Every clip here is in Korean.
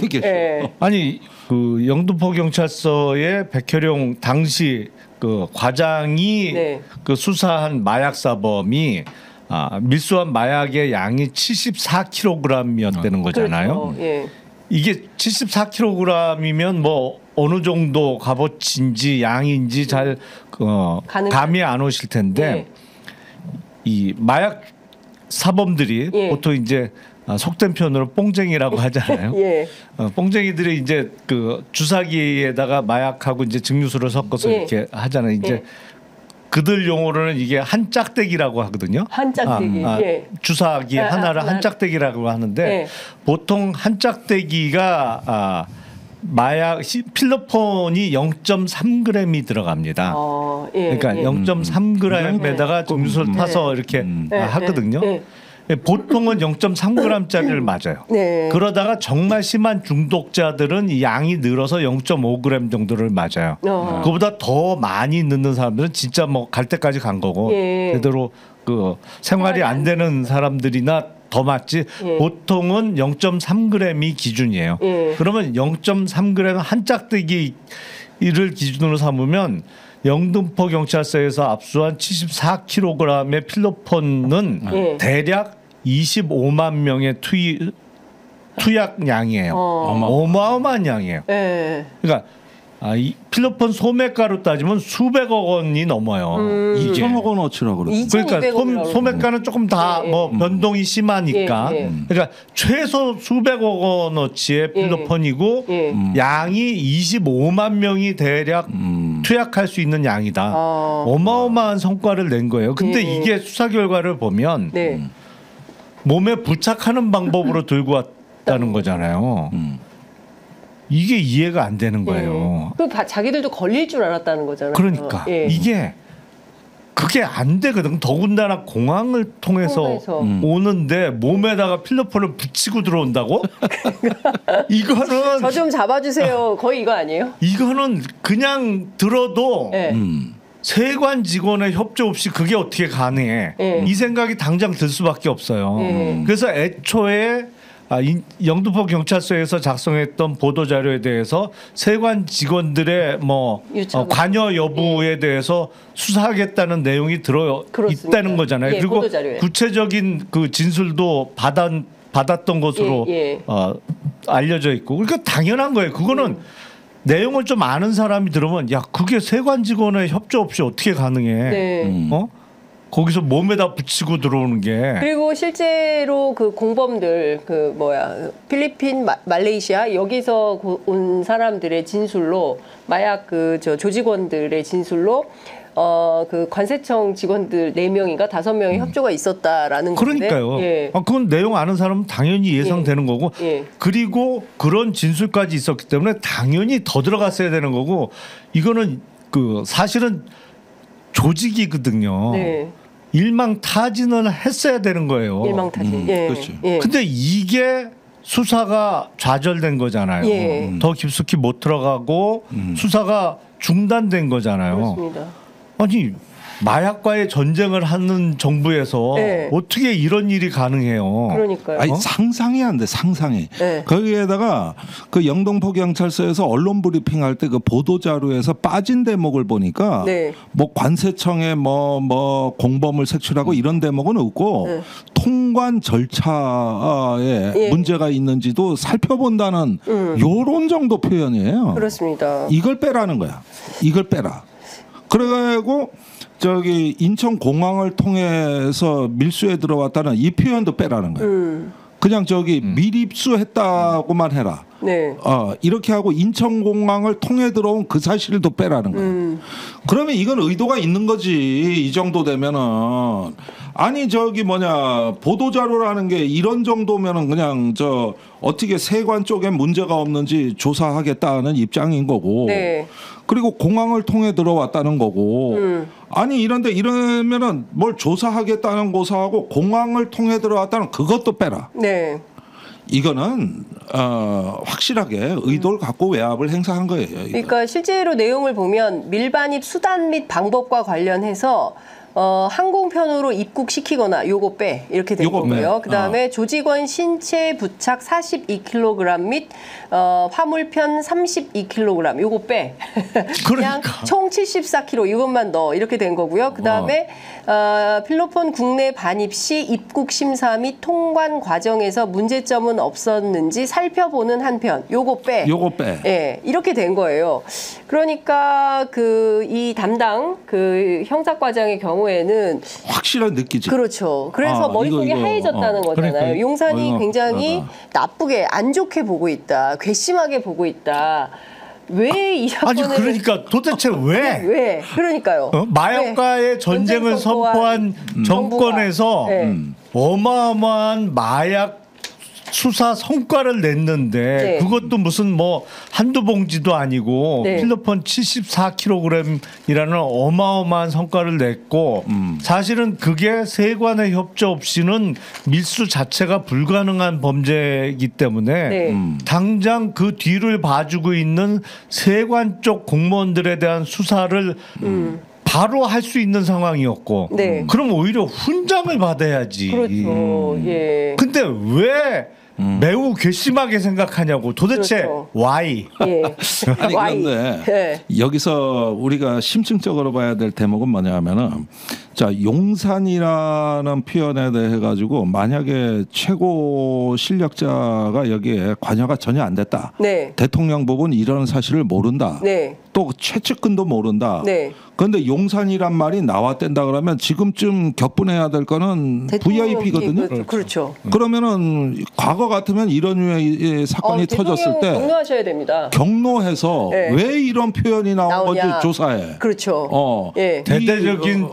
계셔. 네. 아니 그 영등포 경찰서의 백혜룡 당시 그 과장이 네. 그 수사한 마약 사범이 밀수한 마약의 양이 74kg이었다는 거잖아요. 그렇죠. 예. 이게 74kg이면 뭐 어느 정도 값어치인지 양인지 잘 감이 안 오실 텐데 예. 이 마약 사범들이 예. 보통 이제 속된 표현으로 뽕쟁이라고 하잖아요. 예. 뽕쟁이들이 이제 그 주사기에다가 마약하고 이제 증류수를 섞어서 예. 이렇게 하잖아요. 이제 예. 그들 용어로는 이게 한 짝대기라고 하거든요. 한 짝대기. 예. 주사기 하나를 한 짝대기라고 하는데 예. 보통 한 짝대기가 마약 필로폰이 0.3g이 들어갑니다. 예. 그러니까 예. 0.3g에다가 증류수를 타서 이렇게 하거든요. 예. 보통은 0.3g짜리를 맞아요. 네. 그러다가 정말 심한 중독자들은 이 양이 늘어서 0.5g 정도를 맞아요. 그보다 더 많이 넣는 사람들은 진짜 뭐 갈 때까지 간 거고 예. 제대로 그 생활이 안 되는 사람들이나 더 맞지. 예. 보통은 0.3g이 기준이에요. 예. 그러면 0.3g 한 짝대기를 기준으로 삼으면 영등포 경찰서에서 압수한 74kg의 필로폰은 예. 대략 25만 명의 투약량이에요. 어마어마한 양이에요. 예. 그러니까 이 필로폰 소매가로 따지면 수백억 원이 넘어요. 이게. 2천억 원어치라고 그러죠. 그러니까 2,200억 소매가는 조금 다 뭐 변동이 심하니까 예, 예. 그러니까 최소 수백억 원어치의 필로폰이고 예. 양이 25만 명이 대략 투약할 수 있는 양이다. 어마어마한 성과를 낸 거예요. 근데 예. 이게 수사 결과를 보면 네. 몸에 부착하는 방법으로 들고 왔다는 거잖아요. 이게 이해가 안 되는 거예요. 그 자기들도 걸릴 줄 알았다는 거잖아요. 그러니까 예. 이게 그게 안 되거든. 더군다나 공항을 통해서 오는데 몸에다가 필로폰을 붙이고 들어온다고? 이거는 저 좀 잡아주세요. 거의 이거 아니에요? 이거는 그냥 들어도 예. 세관 직원의 협조 없이 그게 어떻게 가능해? 이 생각이 당장 들 수밖에 없어요. 그래서 애초에 영등포 경찰서에서 작성했던 보도 자료에 대해서 세관 직원들의 뭐 관여 여부에 대해서 수사하겠다는 내용이 들어 그렇습니다. 있다는 거잖아요. 예, 그리고 보도자료에. 구체적인 그 진술도 받았던 것으로 알려져 있고, 그러니까 당연한 거예요. 그거는 내용을 좀 아는 사람이 들으면 야 그게 세관 직원의 협조 없이 어떻게 가능해? 네. 거기서 몸에다 붙이고 들어오는 게. 그리고 실제로 그 공범들 필리핀, 말레이시아 여기서 온 사람들의 진술로 마약 조직원들의 진술로 그 관세청 직원들 4명인가 5명의 협조가 있었다라는 건데. 그러니까요. 예. 그건 내용 아는 사람은 당연히 예상되는 거고. 그리고 그런 진술까지 있었기 때문에 당연히 더 들어갔어야 되는 거고. 이거는 그 사실은 조직이거든요. 네. 일망타진을 했어야 되는 거예요. 일망타진. 그렇죠. 근데 이게 수사가 좌절된 거잖아요. 더 깊숙이 못 들어가고 수사가 중단된 거잖아요. 그렇습니다. 아니 마약과의 전쟁을 하는 정부에서 어떻게 이런 일이 가능해요? 그러니까요. 아니 상상이 안 돼. 상상이. 거기에다가 그 영등포 경찰서에서 언론 브리핑할 때 그 보도 자료에서 빠진 대목을 보니까 뭐 관세청에 뭐 공범을 색출하고 이런 대목은 없고 통관 절차에 문제가 있는지도 살펴본다는 요런 정도 표현이에요. 그렇습니다. 이걸 빼라는 거야. 이걸 빼라. 그래가지고 저기 인천 공항을 통해서 밀수에 들어왔다는 이 표현도 빼라는 거예요. 그냥 저기 밀입수했다고만 해라. 네. 이렇게 하고 인천 공항을 통해 들어온 그 사실도 빼라는 거예요. 그러면 이건 의도가 있는 거지. 이 정도 되면은 아니 보도 자료라는 게 이런 정도면은 그냥 어떻게 세관 쪽에 문제가 없는지 조사하겠다는 입장인 거고. 그리고 공항을 통해 들어왔다는 거고. 아니 이러면은 뭘 조사하겠다는 고사하고 공항을 통해 들어왔다는 그것도 빼라. 네. 이거는 확실하게 의도를 갖고 외압을 행사한 거예요. 그러니까 실제로 내용을 보면 밀반입 수단 및 방법과 관련해서 항공편으로 입국시키거나 요거 빼 이렇게 된 요거 거고요. 빼. 그다음에 조직원 신체 부착 42kg 및 화물편 32kg 요거 빼. 그냥 그러니까. 총 74kg 이것만 넣어 이렇게 된 거고요. 그다음에 필로폰 국내 반입 시 입국 심사 및 통관 과정에서 문제점은 없었는지 살펴보는 한편 요거 빼. 요거 빼. 예, 이렇게 된 거예요. 그러니까 그 이 담당 그 형사과장의 경우에는 확실하게 느끼지. 그렇죠. 그래서 머릿속이 이거. 하얘졌다는 거잖아요. 그러니까. 용산이 이거. 굉장히 나쁘게 안 좋게 보고 있다. 괘씸하게 보고 있다. 왜 이 아니 사건을 그러니까 도대체 왜 그러니까요. 마약과의 왜? 전쟁을 선포한 정권에서 네. 어마어마한 마약 수사 성과를 냈는데 네. 그것도 무슨 뭐 한두 봉지도 아니고 네. 필로폰 74kg이라는 어마어마한 성과를 냈고 사실은 그게 세관의 협조 없이는 밀수 자체가 불가능한 범죄이기 때문에 네. 당장 그 뒤를 봐주고 있는 세관 쪽 공무원들에 대한 수사를 바로 할 수 있는 상황이었고 네. 그럼 오히려 훈장을 받아야지. 그렇죠. 예. 근데 왜 매우 괘씸하게 생각하냐고 도대체 그렇죠. why? 예. 아니 와이. 그런데 예. 여기서 우리가 심층적으로 봐야 될 대목은 뭐냐면은 자 용산이라는 표현에 대해 가지고 만약에 최고 실력자가 여기에 관여가 전혀 안 됐다. 네. 대통령 부분 이런 사실을 모른다. 네. 또 최측근도 모른다. 네. 그런데 용산이란 말이 나왔댄다 그러면 지금쯤 격분해야 될 거는 VIP거든요. 그렇죠. 그러면은 과거 같으면 이런 유의 사건이 터졌을 때 경로하셔야 됩니다. 경로해서 네. 왜 이런 표현이 나온 건지 나오냐. 조사해. 그렇죠. 예. 대대적인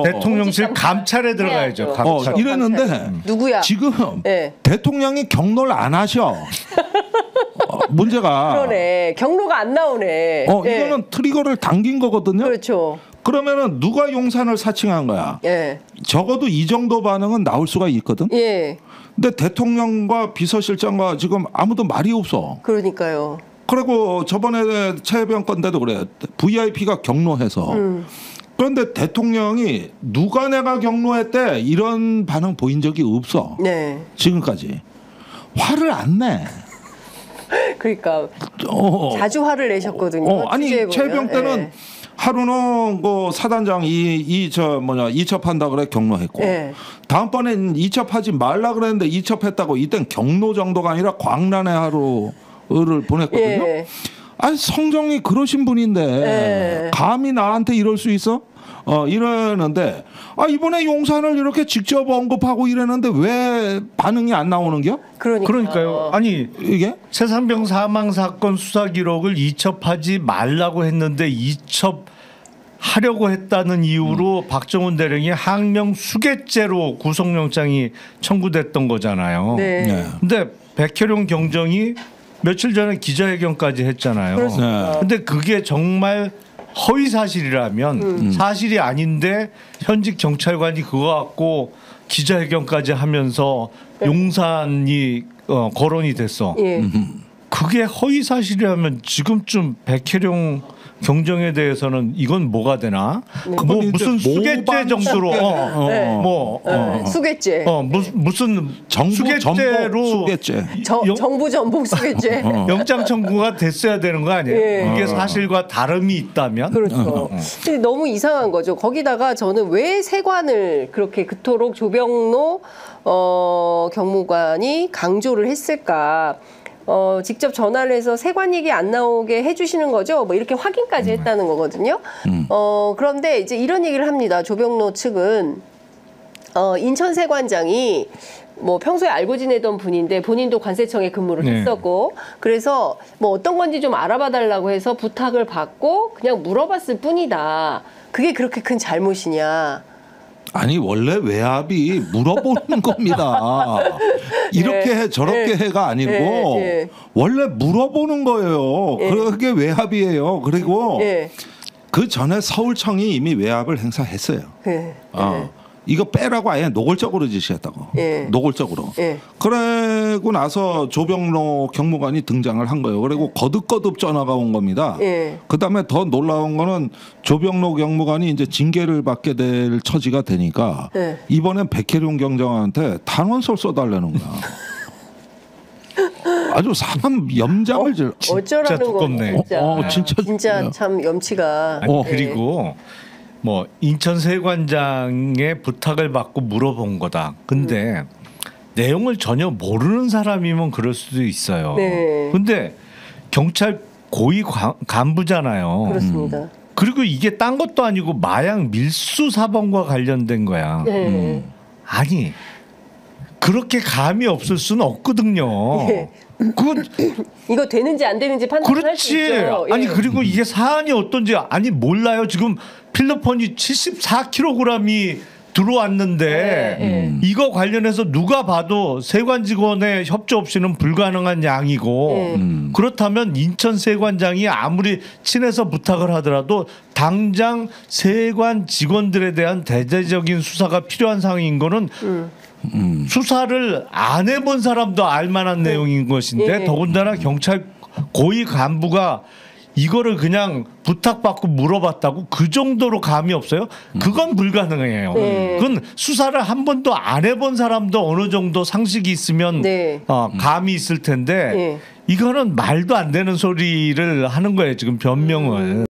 대통령실 감찰에 들어가야죠. 해야죠. 감찰. 이랬는데 누구야? 지금 네. 대통령이 경로를 안 하셔. 문제가 그러네. 경로가 안 나오네. 예. 이거는 트리거를 당긴 거거든요. 그렇죠. 그러면은 누가 용산을 사칭한 거야? 예. 적어도 이 정도 반응은 나올 수가 있거든. 예. 근데 대통령과 비서실장과 지금 아무도 말이 없어. 그러니까요. 그리고 저번에 최혜병 건데도 그래. VIP가 경로해서. 그런데 대통령이 누가 내가 경로했대 이런 반응 보인 적이 없어. 네. 지금까지. 화를 안 내. 그러니까 어. 자주 화를 내셨거든요. 아니 취재해 보면. 최혜병 때는 예. 하루는 그 사단장 이첩한다 그래 경로했고 예. 다음번엔 이첩하지 말라 그랬는데 이첩했다고 이땐 경로 정도가 아니라 광란의 하루를 보냈거든요. 예. 아니 성정이 그러신 분인데 예. 감히 나한테 이럴 수 있어? 이러는데 이번에 용산을 이렇게 직접 언급하고 이러는데 왜 반응이 안 나오는겨? 그러니까요. 아니 이게 최상병 사망 사건 수사 기록을 이첩하지 말라고 했는데 이첩하려고 했다는 이유로 박정훈 대령이 항명 수괴죄로 구속영장이 청구됐던 거잖아요. 네. 네. 근데 백혜룡 경정이 며칠 전에 기자회견까지 했잖아요. 그렇습니다. 근데 그게 정말 허위 사실이라면 사실이 아닌데 현직 경찰관이 그거 갖고 기자회견까지 하면서 용산이 거론이 됐어. 예. 그게 허위 사실이라면 지금쯤 백혜룡 경정에 대해서는 이건 뭐가 되나? 뭐 무슨 수괴죄 모방 정도로 수괴죄. 무슨 정부 수괴죄로 수괴죄. 정부 전복 수괴죄. 영장 청구가 됐어야 되는 거 아니에요? 예. 이게 사실과 다름이 있다면 그렇죠. 근데 너무 이상한 거죠. 거기다가 저는 왜 세관을 그렇게 그토록 조병로 경무관이 강조를 했을까? 직접 전화를 해서 세관 얘기 안 나오게 해주시는 거죠. 뭐 이렇게 확인까지 했다는 거거든요. 그런데 이제 이런 얘기를 합니다. 조병로 측은 인천 세관장이 뭐 평소에 알고 지내던 분인데 본인도 관세청에 근무를 네. 했었고 그래서 뭐 어떤 건지 좀 알아봐 달라고 해서 부탁을 받고 그냥 물어봤을 뿐이다. 그게 그렇게 큰 잘못이냐. 아니 원래 외압이 물어보는 겁니다. 이렇게 해 저렇게 해가 아니고 원래 물어보는 거예요. 그게 외압이에요. 그리고 그 전에 서울청이 이미 외압을 행사했어요. 이거 빼라고 아예 노골적으로 지시했다고. 예. 노골적으로. 예. 그러고 나서 조병록 경무관이 등장을 한 거예요. 그리고 거듭거듭 전화가 온 겁니다. 예. 그다음에 더 놀라운 거는 조병록 경무관이 이제 징계를 받게 될 처지가 되니까 예. 이번엔 백혜룡 경장한테 단원설 써달라는 거야. 아주 사람 염장을 어쩌라는 두껍네. 거 진짜. 진짜 참 염치가. 아니, 그리고 뭐 인천 세관장의 부탁을 받고 물어본 거다. 근데 내용을 전혀 모르는 사람이면 그럴 수도 있어요. 네. 근데 경찰 고위 간부잖아요. 그렇습니다. 그리고 이게 딴 것도 아니고 마약 밀수 사범과 관련된 거야. 네. 아니 그렇게 감이 없을 수는 없거든요. 네. 그건 이거 되는지 안 되는지 판단할 수 그렇지. 있죠. 예. 아니 그리고 이게 사안이 어떤지 아니 몰라요. 지금 필로폰이 74kg이 들어왔는데 이거 관련해서 누가 봐도 세관 직원의 협조 없이는 불가능한 양이고 그렇다면 인천 세관장이 아무리 친해서 부탁을 하더라도 당장 세관 직원들에 대한 대대적인 수사가 필요한 상황인 거는 수사를 안 해본 사람도 알만한 내용인 것인데 예. 더군다나 경찰 고위 간부가 이거를 그냥 부탁받고 물어봤다고 그 정도로 감이 없어요? 그건 불가능해요. 그건 수사를 한 번도 안 해본 사람도 어느 정도 상식이 있으면 네. 감이 있을 텐데 네. 이거는 말도 안 되는 소리를 하는 거예요. 지금 변명을.